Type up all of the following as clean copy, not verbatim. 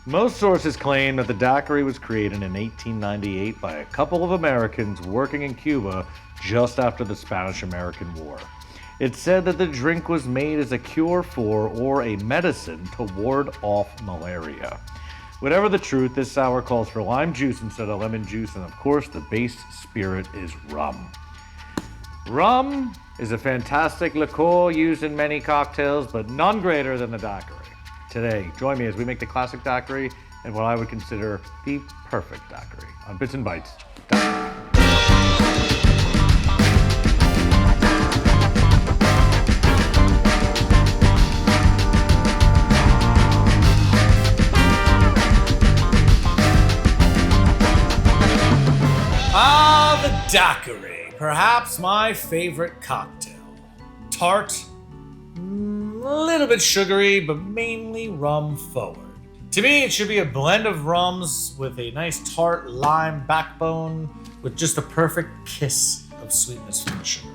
Most sources claim that the daiquiri was created in 1898 by a couple of Americans working in Cuba just after the Spanish-American War. It's said that the drink was made as a cure for or a medicine to ward off malaria. Whatever the truth, this sour calls for lime juice instead of lemon juice, and of course the base spirit is rum. Rum is a fantastic liqueur used in many cocktails, but none greater than the daiquiri. Today, join me as we make the classic daiquiri and what I would consider the perfect daiquiri on Bits and Bites Daiquiri. The daiquiri, perhaps my favorite cocktail. Tart, a little bit sugary, but mainly rum forward. To me, it should be a blend of rums with a nice tart lime backbone with just a perfect kiss of sweetness from the sugar.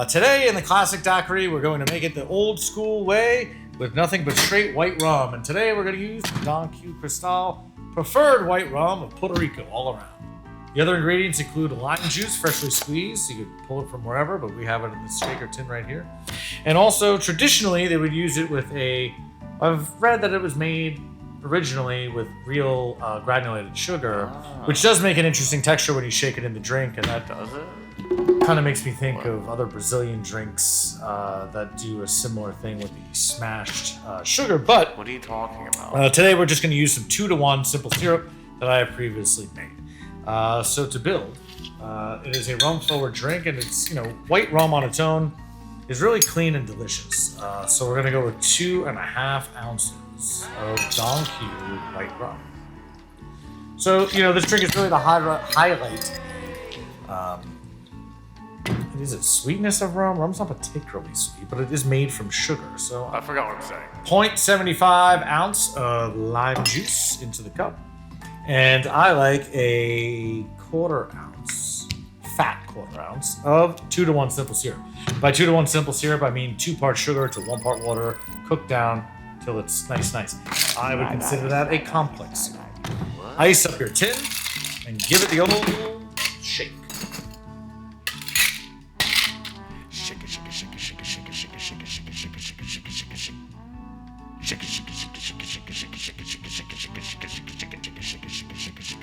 Today in the classic daiquiri, we're going to make it the old school way with nothing but straight white rum. And today we're going to use the Don Q Cristal preferred white rum of Puerto Rico all around. The other ingredients include lime juice, freshly squeezed. You could pull it from wherever, but we have it in this shaker tin right here. And also, traditionally, they would use it with I've read that it was made originally with real granulated sugar, which does make an interesting texture when you shake it in the drink, and that does it. Kind of makes me think of other Brazilian drinks that do a similar thing with the smashed sugar. But what are you talking about? Today, we're just going to use some 2-to-1 simple syrup that I have previously made. So to build, it is a rum-forward drink, and it's, white rum on its own is really clean and delicious. So we're going to go with 2.5 ounces of Don Q white rum. So, this drink is really the highlight. Is it sweetness of rum? Rum's not particularly sweet, but it is made from sugar. So I forgot what I'm saying. 0.75 ounce of lime juice into the cup. And I like a fat quarter ounce of 2-to-1 simple syrup. By 2-to-1 simple syrup, I mean 2 parts sugar to 1 part water, cooked down till it's nice. I would consider that a complex syrup. Ice up your tin and give it the old shake.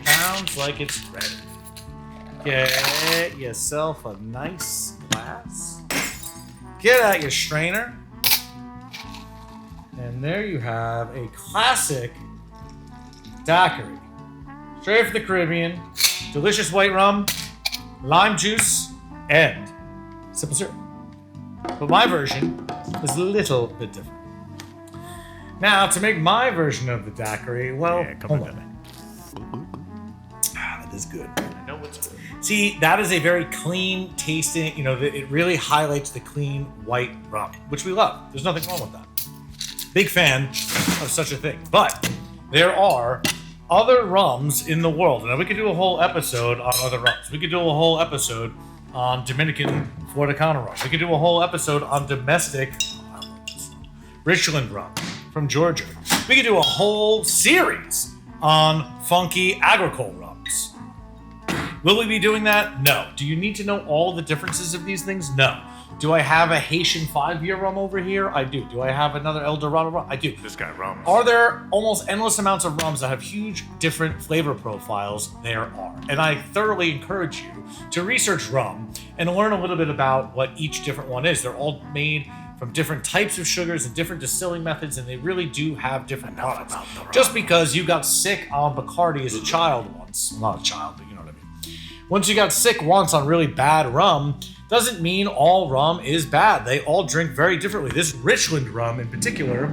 Sounds like it's ready. Get yourself a nice glass. Get out your strainer. And there you have a classic daiquiri. Straight from the Caribbean. Delicious white rum, lime juice, and simple syrup. But my version is a little bit different. Now, to make my version of the daiquiri, hold on. That is good. I know what's good. See, that is a very clean tasting, it really highlights the clean white rum, which we love. There's nothing wrong with that. Big fan of such a thing. But there are other rums in the world. Now, we could do a whole episode on other rums. We could do a whole episode on Dominican Florida Counter rum. We could do a whole episode on domestic Richland rum from Georgia. We could do a whole series on funky agricole rums. Will we be doing that? No. Do you need to know all the differences of these things? No. Do I have a Haitian 5-year rum over here? I do. Do I have another El Dorado rum? I do. This guy rums. Are there almost endless amounts of rums that have huge different flavor profiles? There are. And I thoroughly encourage you to research rum and learn a little bit about what each different one is. They're all made from different types of sugars and different distilling methods, and they really do have different products. Just because you got sick on Bacardi as a child once, not a child, but you know what I mean. Once you got sick once on really bad rum, doesn't mean all rum is bad. They all drink very differently. This Richland rum in particular,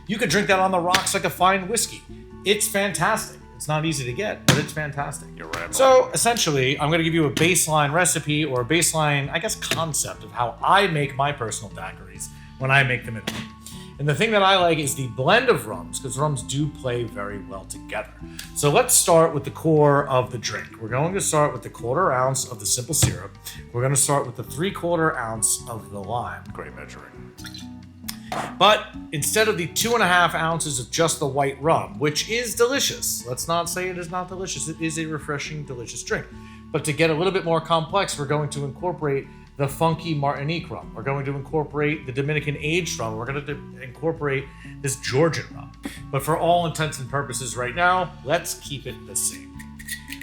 you could drink that on the rocks like a fine whiskey. It's fantastic. It's not easy to get, but it's fantastic. You're right. So essentially, I'm going to give you a baseline recipe or a baseline, concept of how I make my personal daiquiris when I make them at home. And the thing that I like is the blend of rums, because rums do play very well together. So let's start with the core of the drink. We're going to start with the 1/4 ounce of the simple syrup. We're going to start with the 3/4 ounce of the lime. Great measuring. But instead of the 2.5 ounces of just the white rum, which is delicious, let's not say it is not delicious, it is a refreshing, delicious drink. But to get a little bit more complex, we're going to incorporate the funky Martinique rum. We're going to incorporate the Dominican aged rum. We're going to incorporate this Georgian rum. But for all intents and purposes right now, let's keep it the same.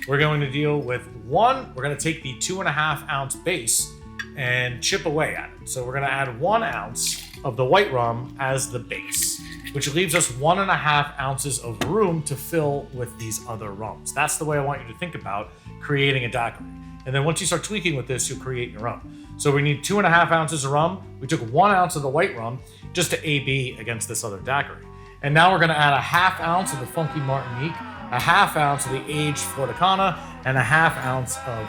We're going to deal with we're going to take the 2.5 ounce base and chip away at it. So we're going to add 1 ounce of the white rum as the base, which leaves us 1.5 ounces of room to fill with these other rums. That's the way I want you to think about creating a daiquiri. And then once you start tweaking with this, you'll create your rum. So we need 2.5 ounces of rum. We took 1 ounce of the white rum just to AB against this other daiquiri. And now we're going to add 1/2 ounce of the funky Martinique, 1/2 ounce of the aged Fordicana, and 1/2 ounce of...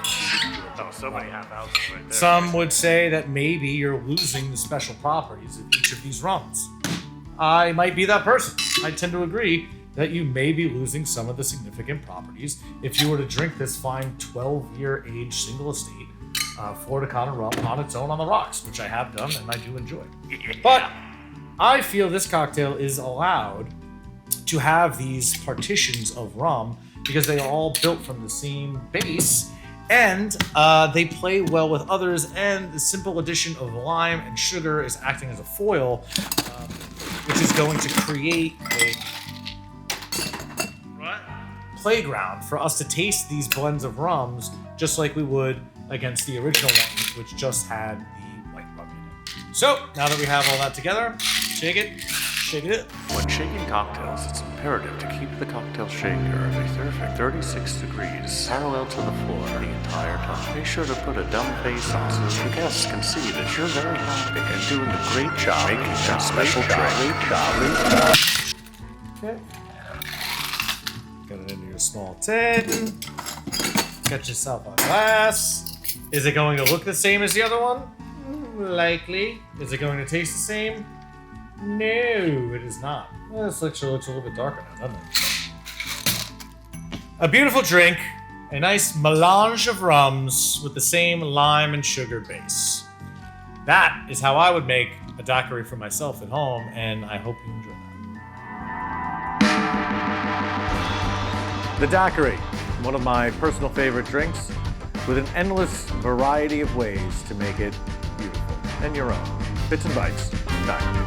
Oh, so many half ounces right there. Some would say that maybe you're losing the special properties of each of these rums. I might be that person. I tend to agree that you may be losing some of the significant properties if you were to drink this fine 12-year aged single estate Fordicana rum on its own on the rocks, which I have done and I do enjoy. But I feel this cocktail is allowed to have these partitions of rum because they are all built from the same base and they play well with others, and the simple addition of lime and sugar is acting as a foil, which is going to create a playground for us to taste these blends of rums just like we would against the original one, which just had the white rum in it. So now that we have all that together, shake it. When shaking cocktails, it's imperative to keep the cocktail shaker at a perfect 36 degrees parallel to the floor the entire time. Be sure to put a dumb face on so the guests can see that you're very happy and doing a great job making that special drink. Okay. Get it into your small tin. Get yourself a glass. Is it going to look the same as the other one? Likely. Is it going to taste the same? No, it is not. Well, this actually looks a little bit darker now, doesn't it? A beautiful drink, a nice melange of rums with the same lime and sugar base. That is how I would make a daiquiri for myself at home, and I hope you enjoy that. The daiquiri, one of my personal favorite drinks, with an endless variety of ways to make it beautiful and your own. Bits and Bites, daiquiri.